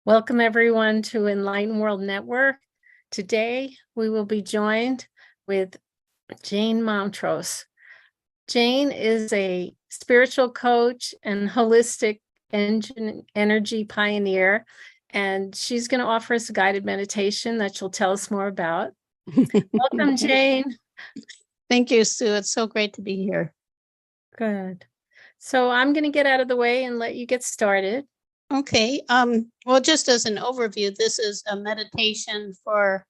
Welcome everyone to Enlightened World Network. Today we will be joined with Jane Mountrose. Jane is a spiritual coach and holistic energy pioneer, and she's going to offer us a guided meditation that she'll tell us more about. Welcome, Jane. Thank you, Sue. It's so great to be here. Good. So I'm going to get out of the way and let you get started. Okay. Well, just as an overview, this is a meditation for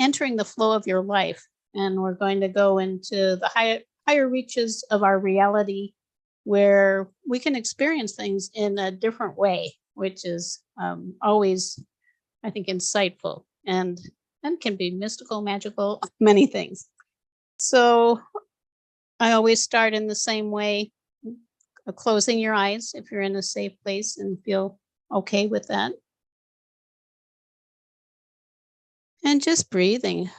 entering the flow of your life. And we're going to go into the higher reaches of our reality where we can experience things in a different way, which is always, I think, insightful and can be mystical, magical, many things. So I always start in the same way. Closing your eyes if you're in a safe place and feel okay with that. And just breathing.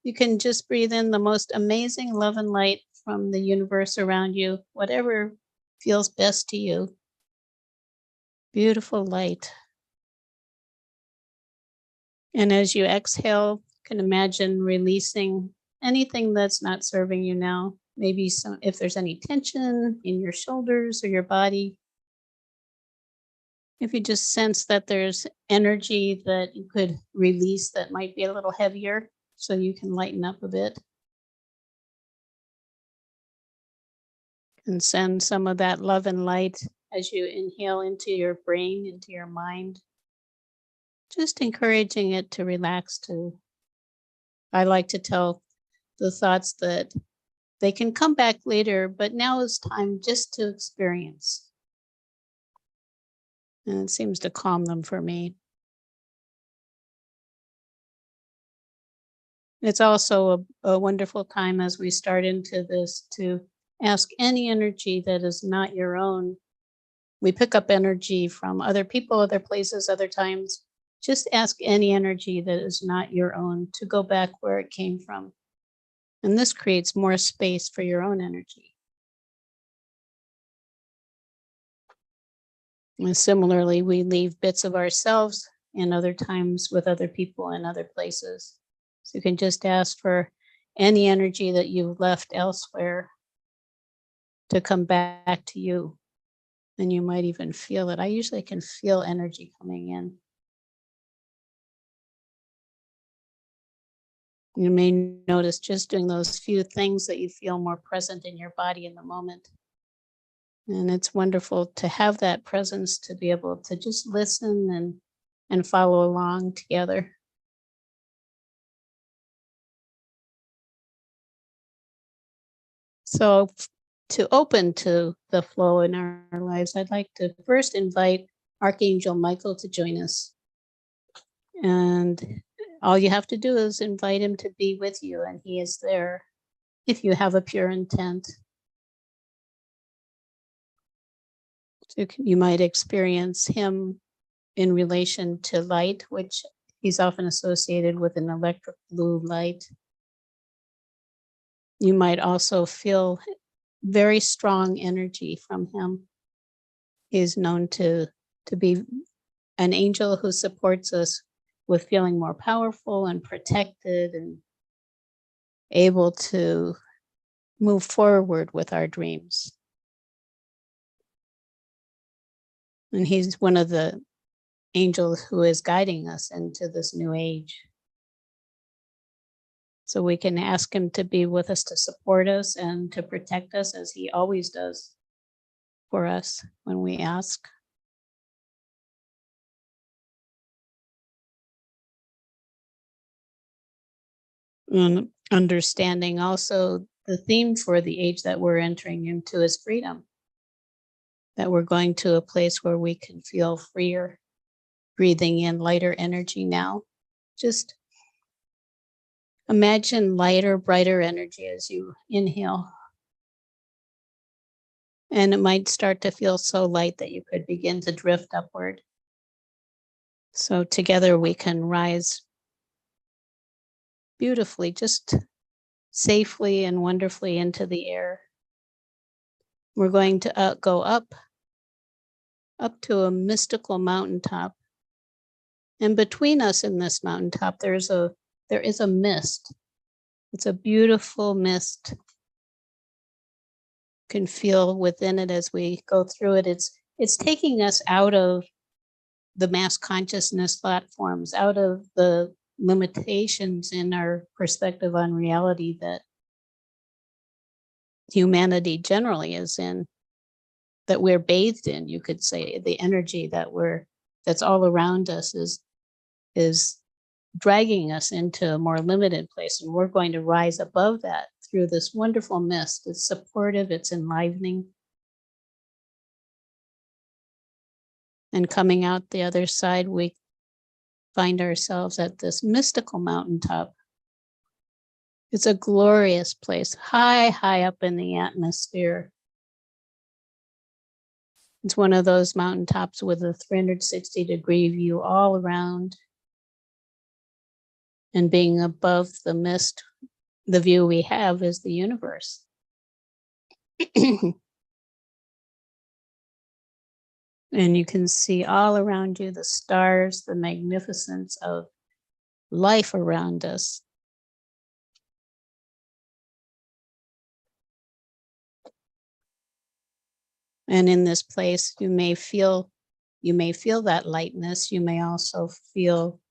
You can just breathe in the most amazing love and light from the universe around you, whatever feels best to you. Beautiful light. And as you exhale, you can imagine releasing anything that's not serving you now. Maybe if there's any tension in your shoulders or your body, if you just sense that there's energy that you could release that might be a little heavier so you can lighten up a bit. And send some of that love and light as you inhale into your brain, into your mind. Just encouraging it to relax too. I like to tell the thoughts that they can come back later, but now is time just to experience. And it seems to calm them for me. It's also a wonderful time as we start into this to ask any energy that is not your own. We pick up energy from other people, other places, other times. Just ask any energy that is not your own to go back where it came from. And this creates more space for your own energy. And similarly, we leave bits of ourselves and other times with other people and other places. So you can just ask for any energy that you've left elsewhere to come back to you. And you might even feel it. I usually can feel energy coming in. You may notice just doing those few things that you feel more present in your body in the moment. And it's wonderful to have that presence to be able to just listen and follow along together. So to open to the flow in our lives, I'd like to first invite Archangel Michael to join us. And all you have to do is invite him to be with you, and he is there if you have a pure intent. So you might experience him in relation to light, which he's often associated with an electric blue light. You might also feel very strong energy from him. He is known to be an angel who supports us with feeling more powerful and protected and able to move forward with our dreams. And he's one of the angels who is guiding us into this new age. So we can ask him to be with us, to support us and to protect us, as he always does for us when we ask. And understanding also the theme for the age that we're entering into is freedom. That we're going to a place where we can feel freer, breathing in lighter energy now. Just imagine lighter, brighter energy as you inhale. And it might start to feel so light that you could begin to drift upward. So together we can rise beautifully, just safely and wonderfully into the air. We're going to go up to a mystical mountaintop And between us in this mountaintop, there is a mist. It's a beautiful mist. You can feel within it as we go through it. It's taking us out of the mass consciousness platforms, out of the limitations in our perspective on reality that humanity generally is in, that we're bathed in. You could say the energy that's all around us is dragging us into a more limited place, and we're going to rise above that through this wonderful mist. It's supportive, it's enlivening. And coming out the other side, we find ourselves at this mystical mountaintop. It's a glorious place, high, high up in the atmosphere. It's one of those mountaintops with a 360-degree view all around. And being above the mist, the view we have is the universe. And you can see all around you the stars, the magnificence of life around us. And in this place, you may feel that lightness. You may also feel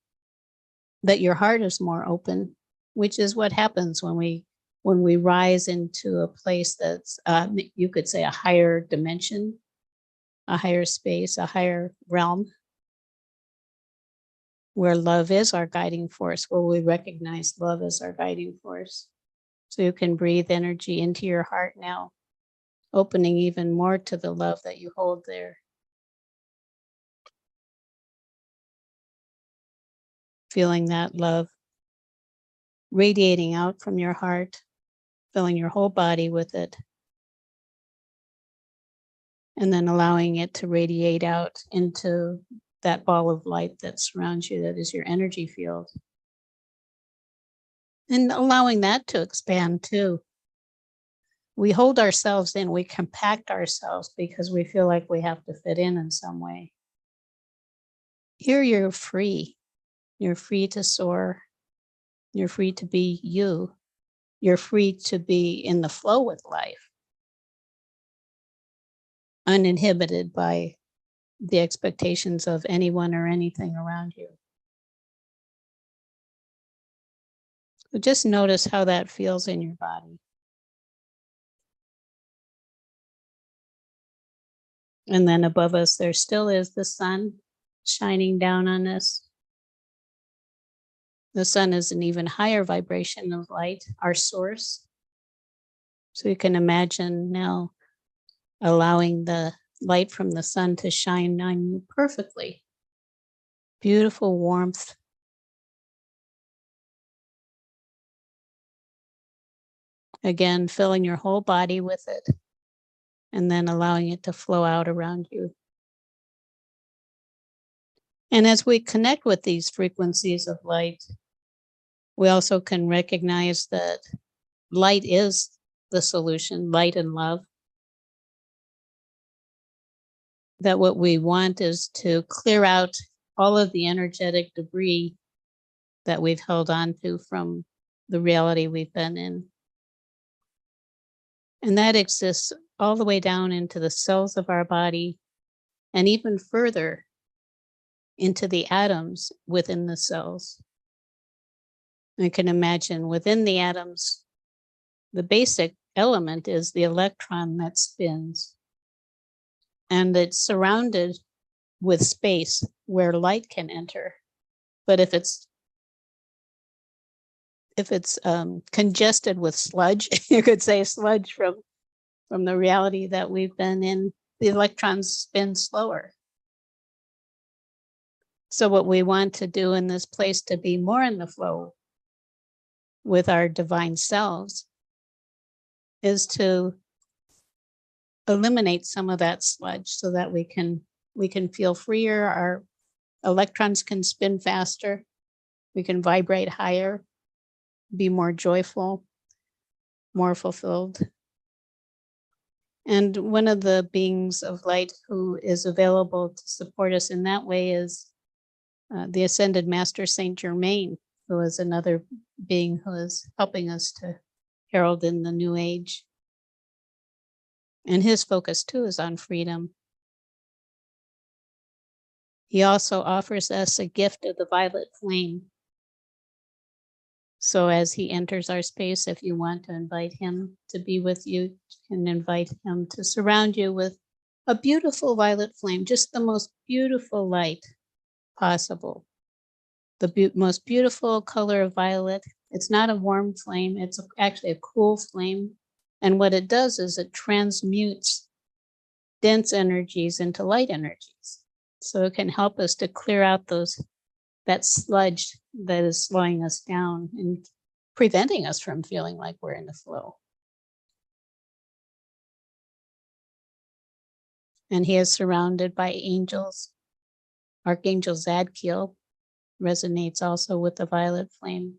that your heart is more open, which is what happens when we rise into a place that's, you could say, a higher dimension, a higher space, a higher realm, where love is our guiding force, where we recognize love as our guiding force. So you can breathe energy into your heart now, opening even more to the love that you hold there. Feeling that love radiating out from your heart, filling your whole body with it, and then allowing it to radiate out into that ball of light that surrounds you, that is your energy field. And allowing that to expand too. We hold ourselves in, we compact ourselves because we feel like we have to fit in some way. Here you're free. You're free to soar. You're free to be you. You're free to be in the flow with life, uninhibited by the expectations of anyone or anything around you. So just notice how that feels in your body. And then above us, there still is the sun shining down on us. The sun is an even higher vibration of light, our source. So you can imagine now allowing the light from the sun to shine on you perfectly. Beautiful warmth. Again, filling your whole body with it, and then allowing it to flow out around you. And as we connect with these frequencies of light, we also can recognize that light is the solution, light and love. That what we want is to clear out all of the energetic debris that we've held on to from the reality we've been in. And that exists all the way down into the cells of our body and even further into the atoms within the cells. I can imagine within the atoms, the basic element is the electron that spins. And it's surrounded with space where light can enter. But if it's congested with sludge, you could say sludge from the reality that we've been in, the electrons spin slower. So what we want to do in this place to be more in the flow with our divine selves is to eliminate some of that sludge so that we can feel freer. Our electrons can spin faster. We can vibrate higher, be more joyful, more fulfilled. And one of the beings of light who is available to support us in that way is the Ascended Master Saint Germain, who is another being who is helping us to herald in the new age. And his focus too is on freedom. He also offers us a gift of the violet flame. So as he enters our space, if you want to invite him to be with you, you can invite him to surround you with a beautiful violet flame, just the most beautiful light possible. The most beautiful color of violet. It's not a warm flame, it's actually a cool flame. And what it does is it transmutes dense energies into light energies. So it can help us to clear out that sludge that is slowing us down and preventing us from feeling like we're in the flow. And he is surrounded by angels. Archangel Zadkiel resonates also with the violet flame.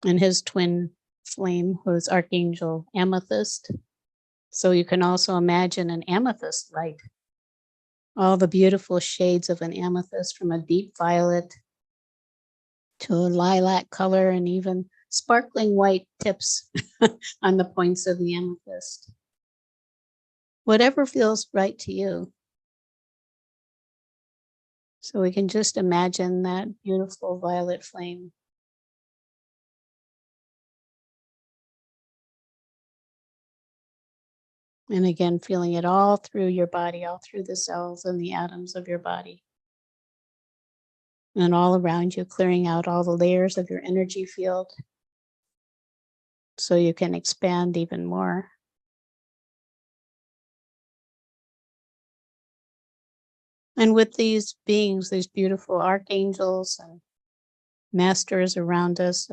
And his twin flame was Archangel Amethyst. So you can also imagine an amethyst light. All the beautiful shades of an amethyst, from a deep violet to a lilac color, and even sparkling white tips on the points of the amethyst. Whatever feels right to you. So we can just imagine that beautiful violet flame. And again, feeling it all through your body, all through the cells and the atoms of your body. And all around you, clearing out all the layers of your energy field so you can expand even more. And with these beings, these beautiful archangels and masters around us,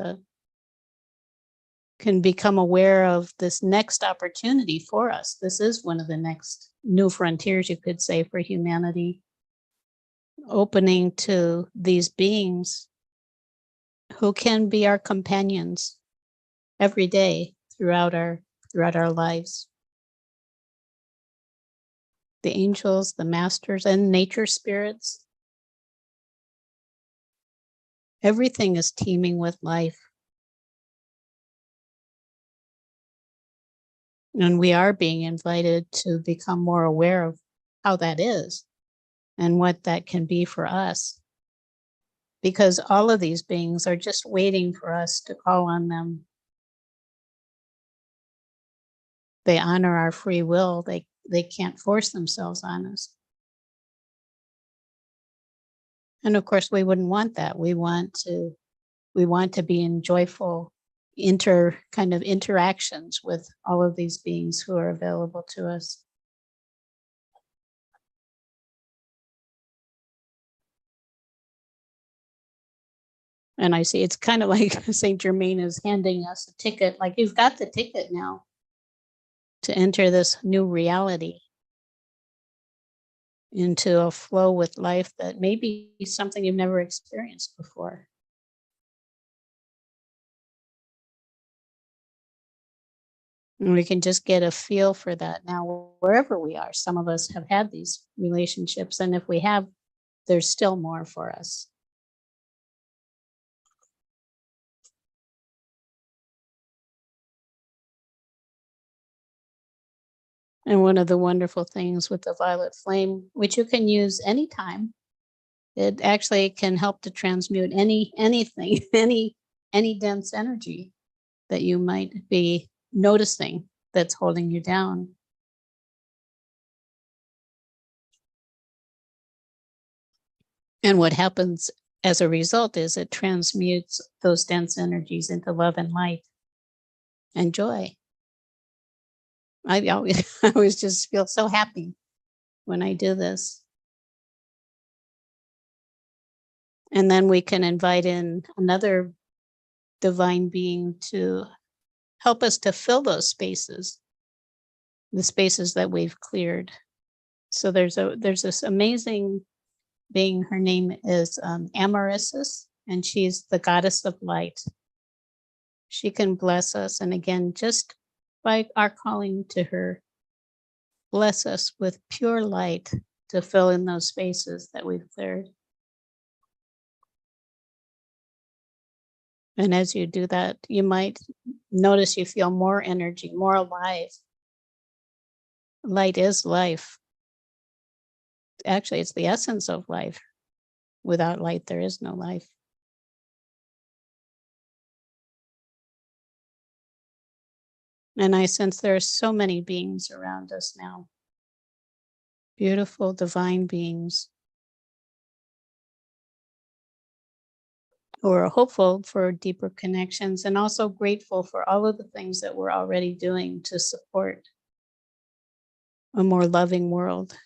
can become aware of this next opportunity for us. This is one of the next new frontiers, you could say, for humanity, opening to these beings who can be our companions every day throughout our lives. The angels, the masters, and nature spirits. Everything is teeming with life. And we are being invited to become more aware of how that is and what that can be for us. Because all of these beings are just waiting for us to call on them. They honor our free will. They can't force themselves on us. And of course, we wouldn't want that. We want to be in joyful interactions with all of these beings who are available to us. And I see it's kind of like Saint Germain is handing us a ticket, like you've got the ticket now to enter this new reality, into a flow with life that may be something you've never experienced before. And we can just get a feel for that now, wherever we are. Some of us have had these relationships, and if we have, there's still more for us. And one of the wonderful things with the violet flame, which you can use anytime, it actually can help to transmute anything, any dense energy that you might be noticing that's holding you down. And what happens as a result is it transmutes those dense energies into love and light and joy. I always just feel so happy when I do this. And then we can invite in another divine being to help us to fill those spaces, the spaces that we've cleared. So there's this amazing being. Her name is Amaryssus, and she's the goddess of light. She can bless us, and again, just by our calling to her, bless us with pure light to fill in those spaces that we've cleared. And as you do that, you might notice you feel more energy, more alive. Light is life. Actually, it's the essence of life. Without light, there is no life. And I sense there are so many beings around us now. Beautiful, divine beings who are hopeful for deeper connections and also grateful for all of the things that we're already doing to support a more loving world.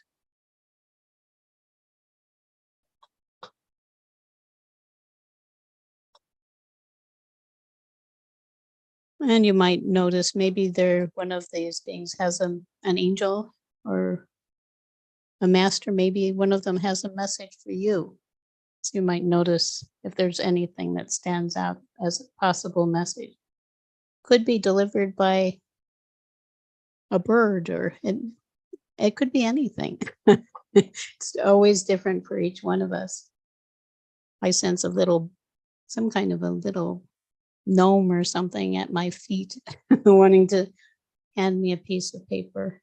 And you might notice maybe one of these beings has an angel or a master. Maybe one of them has a message for you. So you might notice if there's anything that stands out as a possible message. Could be delivered by a bird, or it could be anything. It's always different for each one of us. I sense some kind of a little gnome or something at my feet wanting to hand me a piece of paper.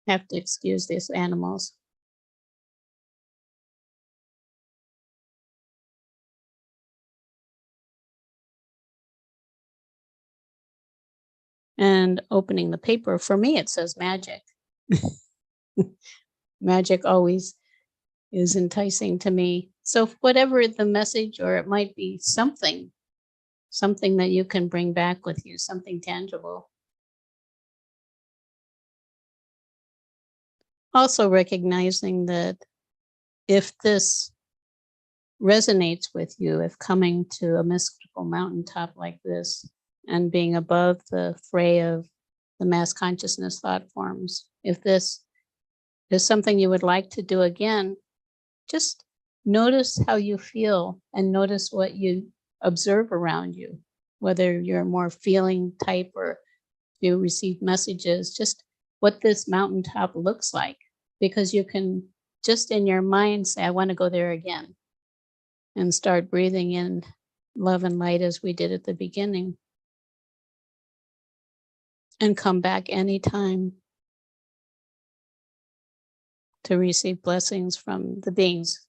Have to excuse these animals. And opening the paper, for me, it says magic. Magic always is enticing to me. So whatever the message, or it might be something that you can bring back with you, something tangible. Also recognizing that if this resonates with you, if coming to a mystical mountaintop like this and being above the fray of the mass consciousness thought forms, if this is something you would like to do again, just notice how you feel and notice what you observe around you, whether you're more feeling type or you receive messages, just what this mountaintop looks like, because you can just in your mind say, I want to go there again, and start breathing in love and light as we did at the beginning, and come back anytime to receive blessings from the beings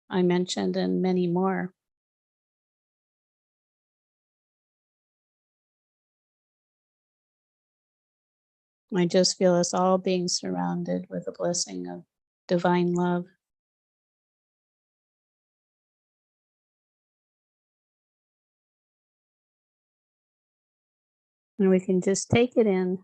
I mentioned and many more. I just feel us all being surrounded with a blessing of divine love. And we can just take it in.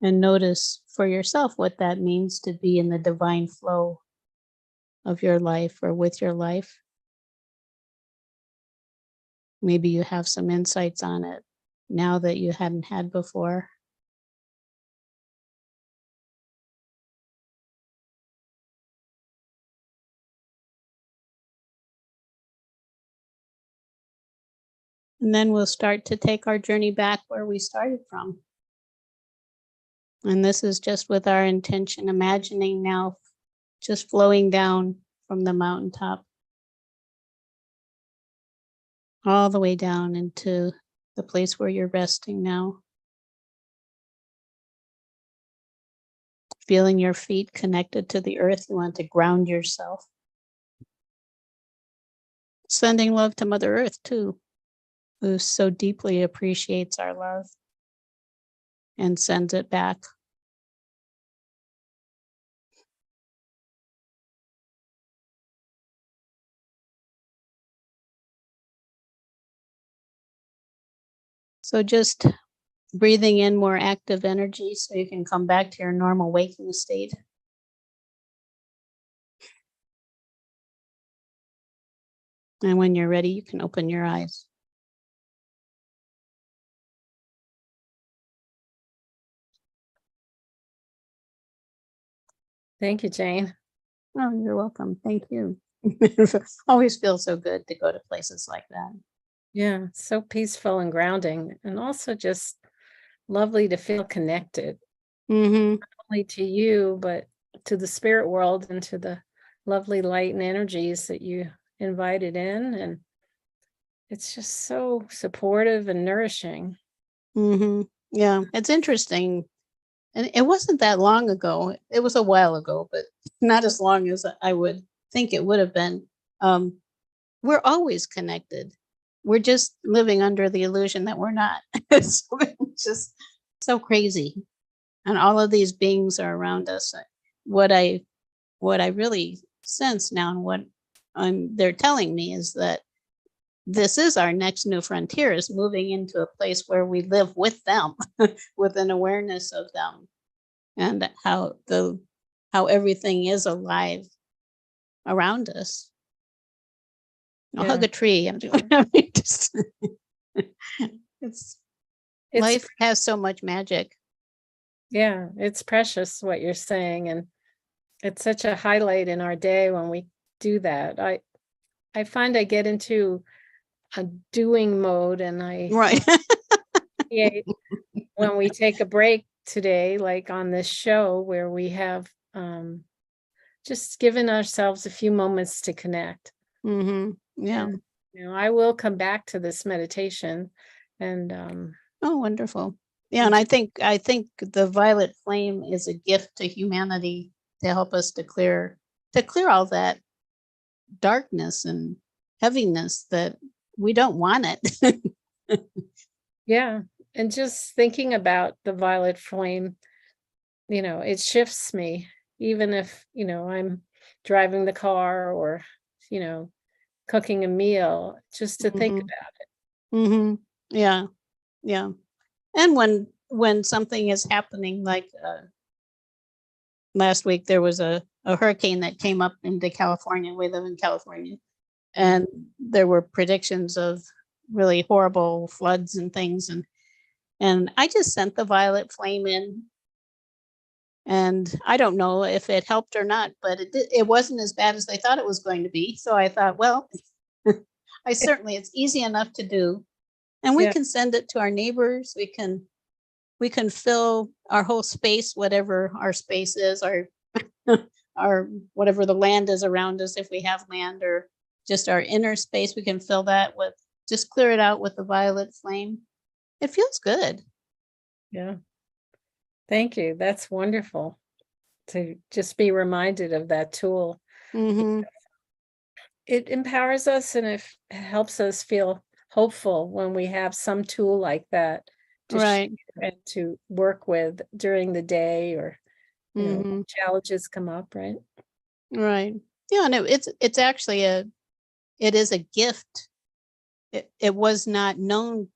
And notice for yourself what that means to be in the divine flow of your life or with your life. Maybe you have some insights on it now that you hadn't had before. And then we'll start to take our journey back where we started from. And this is just with our intention, imagining now just flowing down from the mountaintop all the way down into the place where you're resting now. Feeling your feet connected to the earth. You want to ground yourself. Sending love to Mother Earth too, who so deeply appreciates our love and sends it back. So just breathing in more active energy so you can come back to your normal waking state. And when you're ready, you can open your eyes. Thank you, Jane. Oh, you're welcome. Thank you. Always feels so good to go to places like that. Yeah, so peaceful and grounding, and also just lovely to feel connected, Mm-hmm. only to you, but to the spirit world and to the lovely light and energies that you invited in. And it's just so supportive and nourishing. Mm-hmm. Yeah, it's interesting. And it wasn't that long ago. It was a while ago, but not as long as I would think it would have been. Um, we're always connected. We're just living under the illusion that we're not. So it's just so crazy. And all of these beings are around us. What I what I really sense now and what they're telling me is that this is our next new frontier, is moving into a place where we live with them, with an awareness of them, and how everything is alive around us. I'll hug Yeah. a tree. I'm doing. I mean, just, it's It's life has so much magic. yeah, it's precious what you're saying. And it's such a highlight in our day when we do that. I find I get into a doing mode, and I Right. appreciate when we take a break today, like on this show, where we have just given ourselves a few moments to connect. Mm-hmm. Yeah. And I will come back to this meditation, and Oh, wonderful. Yeah, and I think the violet flame is a gift to humanity to help us to clear all that darkness and heaviness that we don't want it. yeah, and just thinking about the violet flame, it shifts me, even if, I'm driving the car or, you know, cooking a meal, just to think Hmm. about it. Hmm. Yeah, yeah. And when something is happening, like last week, there was a hurricane that came up into California. We live in California, Mm. and there were predictions of really horrible floods and things, and I just sent the violet flame in, and I don't know if it helped or not, but it wasn't as bad as they thought it was going to be. So I thought, well, it's easy enough to do, and we Yeah, can send it to our neighbors. We can fill our whole space, whatever our space is, our whatever the land is around us, if we have land, or just our inner space, we can fill that with, just clear it out with the violet flame. It feels good. yeah. Thank you. That's wonderful to just be reminded of that tool. Mm-hmm. It empowers us, and it helps us feel hopeful when we have some tool like that to share Right. and to work with during the day, or, Mm-hmm. challenges come up, right? Right. Yeah, no, it's actually it is a gift. It was not known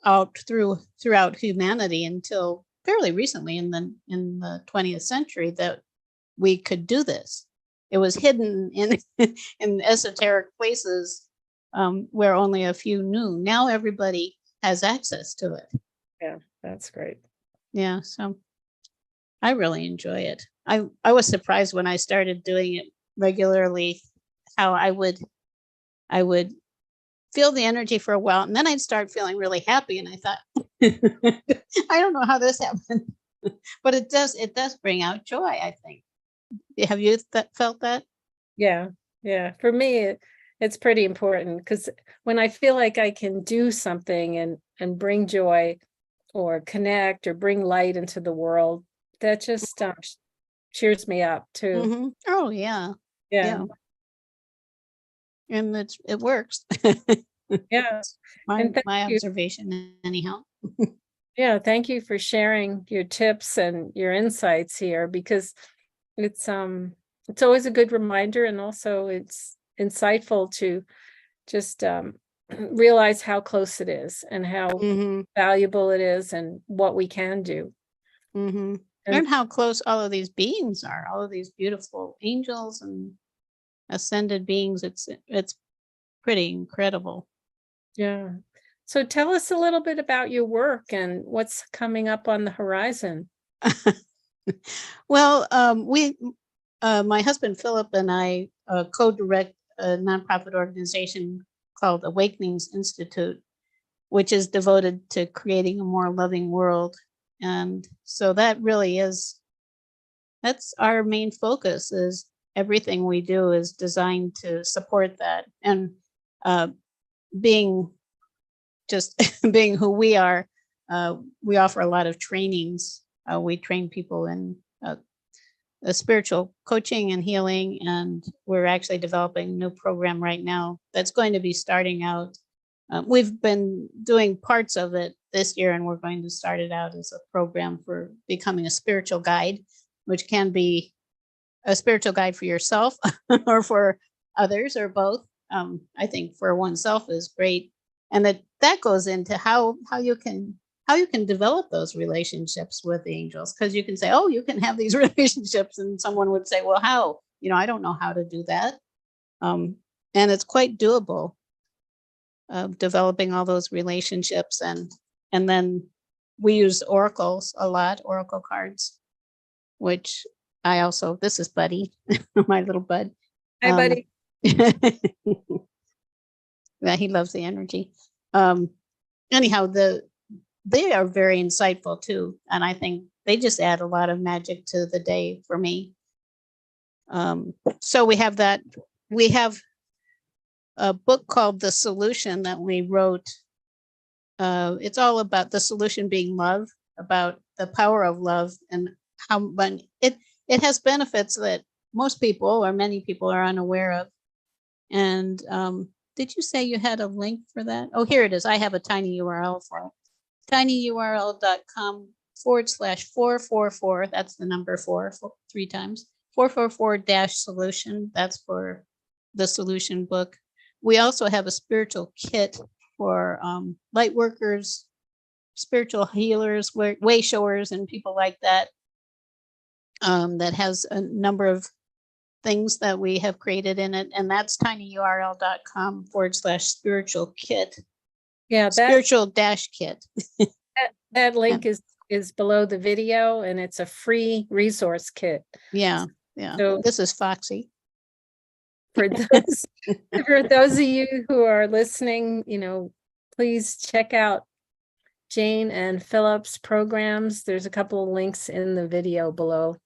out throughout humanity until fairly recently in the 20th century that we could do this. It was hidden in in esoteric places, where only a few knew. Now everybody has access to it. Yeah, that's great. Yeah, so I really enjoy it. I was surprised when I started doing it regularly, how I would feel the energy for a while, and then I'd start feeling really happy, and I thought, I don't know how this happened, but it does bring out joy, I think. Have you felt that? Yeah, yeah. For me, it's pretty important, because when I feel like I can do something and bring joy or connect or bring light into the world, that just cheers me up too. Hmm. Oh yeah, Yeah, yeah, and it works. yeah. my And thank my you. observation, anyhow. Yeah, thank you for sharing your tips and your insights here, because it's always a good reminder, and also it's insightful to just realize how close it is and how Hmm. valuable it is and what we can do. Hmm. And And how close all of these beings are, all of these beautiful angels and ascended beings. It's pretty incredible. yeah. So tell us a little bit about your work and what's coming up on the horizon. Well, my husband Philip and I co-direct a nonprofit organization called Awakenings Institute, which is devoted to creating a more loving world. And so that really that's our main focus. Is everything we do is designed to support that. And being being who we are, we offer a lot of trainings. We train people in spiritual coaching and healing, and we're actually developing a new program right now that's going to be starting out. We've been doing parts of it this year, and we're going to start it out as a program for becoming a spiritual guide, which can be a spiritual guide for yourself or for others, or both. I think for oneself is great, and that goes into how you can develop those relationships with the angels, because you can say, oh, you can have these relationships, and someone would say, well, how? I don't know how to do that. And it's quite doable, developing all those relationships. And then we use oracles a lot, oracle cards, which this is Buddy, my little bud. Hi, buddy. Yeah, he loves the energy. Anyhow, they are very insightful too, and I think they just add a lot of magic to the day for me. So we have that. We have a book called The Solution that we wrote. It's all about the solution being love, about the power of love, and how when it has benefits that most people or many people are unaware of. And did you say you had a link for that? Oh, here it is. I have a tiny URL for it. tinyurl.com/444. That's the number 4 3 times. 444-solution. That's for the solution book. We also have a spiritual kit for Lightworkers, spiritual healers, Wayshowers, and people like that. That has a number of things that we have created in it, and that's tinyurl.com/spiritual kit. Yeah, spiritual-kit. that link is below the video, and it's a free resource kit. Yeah. So this is Foxy. For those of you who are listening, please check out Jane and Philip's programs. There's a couple of links in the video below.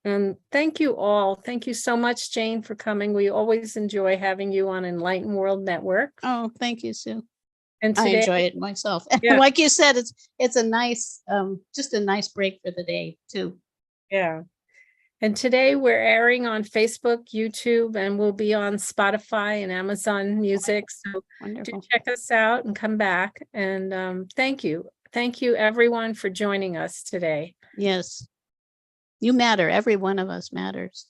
And thank you all. Thank you so much, Jane, for coming. We always enjoy having you on Enlightened World Network. Oh, thank you, Sue. And today, I enjoy it myself. Yeah. Like you said, it's a nice, just a nice break for the day too. Yeah. And today we're airing on Facebook, YouTube, and we'll be on Spotify and Amazon Music. So Wonderful. do check us out and come back. And thank you. Thank you, everyone, for joining us today. Yes. You matter. Every one of us matters.